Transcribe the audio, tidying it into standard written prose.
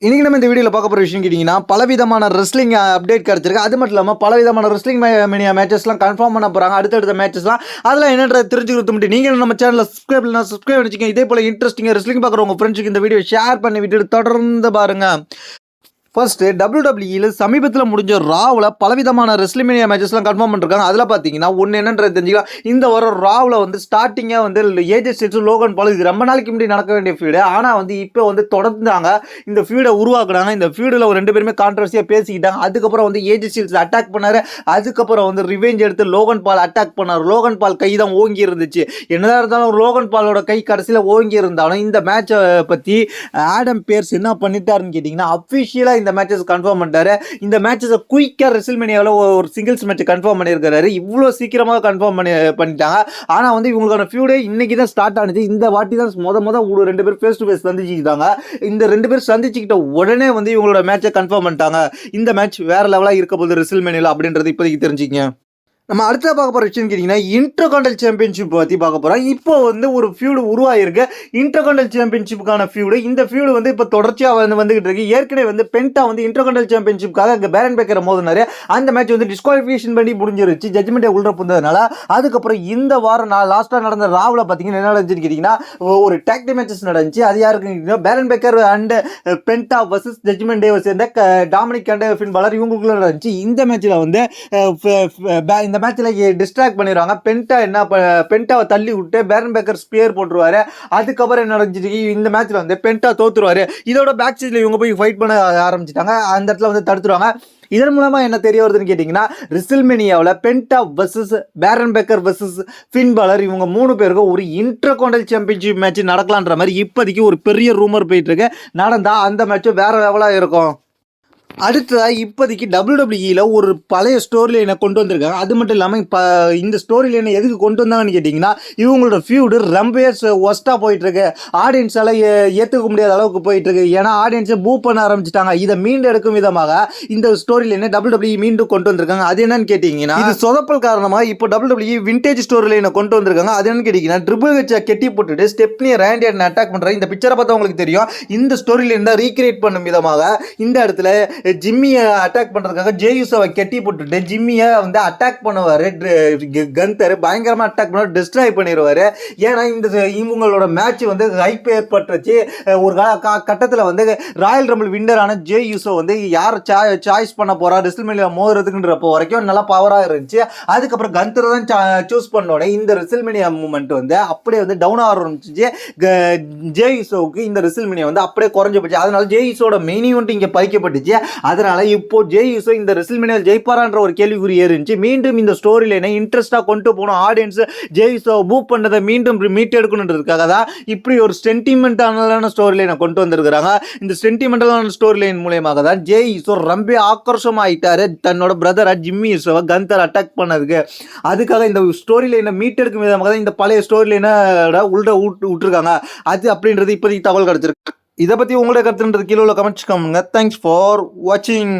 இன்னைக்கு நம்ம இந்த வீடியோவில் பார்க்க போகிற விஷயம் கேட்டிங்கன்னா பலவிதமான ரெஸ்லிங் அப்டேட் கிடச்சிருக்கு. அது மட்டும் இல்லாமல் பலவிதமான ரெஸ்லிங் மேட்சஸ்லாம் கன்ஃபார்ம் பண்ண போகிறாங்க. அடுத்தடுத்த மேட்சஸ்லாம் அதெல்லாம் என்னென்ன தெரிஞ்சுக்கிறது மட்டும் நீங்கள் நம்ம சேனலில் சப்ஸ்கிரைப் பண்ணிச்சிங்க. இதே போல் இன்ட்ரெஸ்டிங்காக ரெஸ்லிங் பார்க்குற உங்கள் ஃப்ரெண்ட்ஸுக்கு இந்த வீடியோ ஷேர் பண்ணி விட்டுட்டு தொடர்ந்து பாருங்கள். ஃபர்ஸ்ட் WWE சமீபத்தில் முடிஞ்ச ராவில் பலவிதமான ரெஸ்லிமேனியா மேட்சஸ்லாம் கன்ஃபார்ம் பண்ணிருக்காங்க. அதில் பார்த்தீங்கன்னா ஒன்று என்னன்றது தெரிஞ்சுக்கலாம். இந்த வாரம் ராவில் வந்து ஸ்டார்டிங்காக வந்து ஏஜே ஸ்டைல்ஸ் லோகன் பால் இது ரொம்ப நாளைக்கு முன்னாடி நடக்க வேண்டிய ஃபீடு. ஆனால் வந்து இப்போ வந்து தொடர்ந்தாங்க இந்த ஃபீடை உருவாக்குனாங்க. இந்த ஃபீடில் ஒரு ரெண்டு பேருமே கான்ட்ரவர்சியாக பேசிக்கிட்டாங்க. அதுக்கப்புறம் வந்து ஏஜே ஸ்டைல்ஸ் அட்டாக் பண்ணார். அதுக்கப்புறம் வந்து ரிவெஞ்ச் எடுத்து லோகன் பால் அட்டாக் பண்ணார். லோகன் பால் கை தான் ஓங்கி இருந்துச்சு. என்னதான் இருந்தாலும் லோகன் பாலோட கை கடைசியில் ஓங்கி இருந்தாலும் இந்த மேட்சை பற்றி ஆடம் பேர்ஸ் என்ன பண்ணிட்டாருன்னு கேட்டிங்கன்னா அஃபிஷியலாக இந்த மேட்சஸ் கன்ஃபார்ம் பண்ணிட்டாரு. இந்த மேட்சஸை குயிக்காக ரெஸ்ல்மேனியாவில் ஒரு சிங்கிள்ஸ் மேட்ச் கன்ஃபார்ம் பண்ணியிருக்காரு. இவ்வளோ சீக்கிரமாக கன்ஃபார்ம் பண்ணிட்டாங்க. ஆனால் வந்து இவங்களுக்கான ஃபியூடே இன்னைக்கு தான் ஸ்டார்ட் ஆனிச்சு. இந்த வாட்டி தான் முத ரெண்டு பேர் ஃபேஸ் டு ஃபேஸ் சந்திச்சுக்கிட்டாங்க. இந்த ரெண்டு பேர் சந்திச்சுக்கிட்ட உடனே வந்து இவங்களோட மேட்சை கன்ஃபார்ம் பண்ணிட்டாங்க. இந்த மேட்ச் வேற லெவலாக இருக்க போகுது ரெஸ்ல்மேனியாவில் அப்படின்றது இப்போதைக்கு தெரிஞ்சுக்கங்க. நம்ம அடுத்த பார்க்க போகிற விஷயம் கேட்டிங்கன்னா இன்டர்கான்டல் சாம்பியன்ஷிப் பற்றி பார்க்க போகிறோம். இப்போ வந்து ஒரு ஃபியூடு உருவாகிருக்கு இன்டர்கான்டல் சாம்பியன்ஷிப்புக்கான ஃபியூடு. இந்த ஃபியூடு வந்து இப்போ தொடர்ச்சியாக வந்துகிட்டு இருக்கு. ஏற்கனவே வந்து பென்டா வந்து இன்டர்கான்டல் சாம்பியன்ஷிப்புக்காக பேரன் பேக்கரை மோதினாரு. அந்த மேட்ச் வந்து டிஸ்குவாலிஃபிகேஷன் பண்ணி முடிஞ்சிருச்சு. ஜட்மெண்ட்டை உள்ள புந்ததுனால அதுக்கப்புறம் இந்த வாரம் லாஸ்ட்டாக நடந்த ராவில் பார்த்தீங்கன்னா என்ன நடந்துச்சுன்னு கேட்டிங்கன்னா ஒரு டாக்டி மேட்சஸ் நடந்துச்சு. அது யாருக்கு பேரன் பேக்கர் அண்ட் பென்டா வர்சஸ் ஜட்மெண்ட் டே சேர்ந்த டாமினிக் அண்ட் ஃபின் பாலர் இவங்களுக்குள்ள நடந்துச்சு. இந்த மேட்ச்சில் வந்து இந்த மேட்ச்ல டிஸ்ட்ராக்ட் பண்ணிடுவாங்க. பென்டாவை தள்ளி விட்டு பேரன் பேக்கர் ஸ்பியர் போட்டுருவாரு. அதுக்கப்புறம் என்ன நடந்துச்சு இந்த மேட்ச்ல வந்து பென்டா தோத்துருவாரு. இதோட பேக் சைட்ல இவங்க போய் ஃபைட் பண்ண ஆரம்பிச்சிட்டாங்க. அந்த இடத்துல வந்து தடுத்துருவாங்க. இதன் மூலமா என்ன தெரிய வருதுன்னு கேட்டிங்கன்னா ரெஸ்ல்மேனியாவில் பென்டா வர்சஸ் பேரன் பேக்கர் வர்சஸ் ஃபின் பாலர் இவங்க மூணு பேருக்கும் ஒரு இன்டர்கான்டினென்டல் சாம்பியன்ஷிப் மேட்ச் நடக்கலான்ற மாதிரி இப்போதைக்கு ஒரு பெரிய ரூமர் போயிட்டு இருக்கு. நடந்தா அந்த மேட்சும் வேற லெவலாக இருக்கும். அடுத்ததாக இப்போதைக்கு WWE ஒரு பழைய ஸ்டோரி லைனை கொண்டு வந்திருக்காங்க. அது மட்டும் இல்லாமல் இப்போ இந்த ஸ்டோரி லைனை எதுக்கு கொண்டு வந்தாங்கன்னு கேட்டிங்கன்னா இவங்களோட ஃபியூடு ரொம்ப ஒஸ்ட்டாக போயிட்டுருக்கு. ஆடியன்ஸால் ஏற்றுக்க முடியாத அளவுக்கு போயிட்டுருக்கு. ஏன்னா ஆடியன்ஸை பூ பண்ண ஆரம்பிச்சிட்டாங்க. இதை மீண்டும் எடுக்கும் விதமாக இந்த ஸ்டோரி லைனை WWE மீண்டும் கொண்டு வந்திருக்காங்க. அது என்னன்னு கேட்டிங்கன்னா இது சொதப்பல் காரணமாக இப்போ WWE விண்டேஜ் ஸ்டோரி லைனை கொண்டு வந்திருக்காங்க. அது என்னன்னு கேட்டிங்கன்னா ட்ரிபிள் ஹெச்சை கெட்டி போட்டுட்டு ஸ்டெப்னி ரேண்டி அட்டாக் பண்ணுறாங்க. இந்த பிக்சரை பார்த்தா உங்களுக்கு தெரியும். இந்த ஸ்டோரி லைன் தான் ரீக்ரியேட் பண்ணும் விதமாக இந்த இடத்துல ஜிம்மியை அட்டாக் பண்ணுறதுக்காக ஜேயூஸை கெட்டி போட்டுட்டு ஜிம்மியை வந்து அட்டாக் பண்ணுவார். கந்தர் பயங்கரமாக அட்டாக் பண்ணுவார், டிஸ்ட்ராய் பண்ணிடுவார். ஏன்னா இந்த இவங்களோட மேட்ச் வந்து ஹைப் ஏற்பட்டுச்சு. ஒரு கட்டத்தில் வந்து ராயல் ரம்பிள் வின்னரான ஜேயூஸை வந்து யார் சாய்ஸ் பண்ண போகிறா ரெஸ்ல்மேனியா மோதுறதுக்குன்றப்போ வரைக்கும் நல்லா பவராக இருந்துச்சு. அதுக்கப்புறம் கந்தர் தான் சூஸ் பண்ணோடனே இந்த ரெஸ்ல்மேனியா மூமெண்ட் வந்து அப்படியே வந்து டவுன் ஆக ஆரம்பிச்சிச்சு. ஜேயூஸோவுக்கு இந்த ரெஸ்ல்மேனியா வந்து அப்படியே குறைஞ்சு போச்சு. அதனால ஜேயூஸோட மெயின் ஈவெண்ட் இங்கே பறிக்கப்பட்டுச்சு. அதனால இப்போ ஜேயூஸோ இந்த ரெஸ்ல்மேனியா ஜெயிப்பாரான்ற ஒரு கேள்விக்குறி ஏறிச்சு. மீண்டும் இந்த ஸ்டோரி லைனை இன்ட்ரெஸ்டாக கொண்டு போகணும். ஆடியன்ஸ் ஜேயூஸோ பூப் பண்ணதை மீண்டும் மீட் எடுக்கணுன்றதுக்காக தான் இப்படி ஒரு சென்டிமெண்டான ஸ்டோரி லைனை கொண்டு வந்திருக்கிறாங்க. இந்த சென்டிமெண்டலான ஸ்டோரி லைன் மூலயமாக தான் ஜேயூஸோ ரொம்ப ஆக்ரோஷமாயிட்டாரு தன்னோட பிரதரை ஜிம்மி யூசோவை கந்தர் அட்டாக் பண்ணதுக்கு. அதுக்காக இந்த ஸ்டோரி லைனை மீட் எடுக்கும் விதமாக தான் இந்த பழைய ஸ்டோரி லைனை உள்ள விட்டுருக்காங்க. அது அப்படின்றது இப்போதைக்கு தகவல் கிடைச்சிருக்கு. இதை பற்றி உங்களுடைய கருத்துன்றது கீழே உள்ள கமெண்ட்ஸ் கமெண்ட்ங்க. தேங்க்ஸ் ஃபார் வாட்சிங்.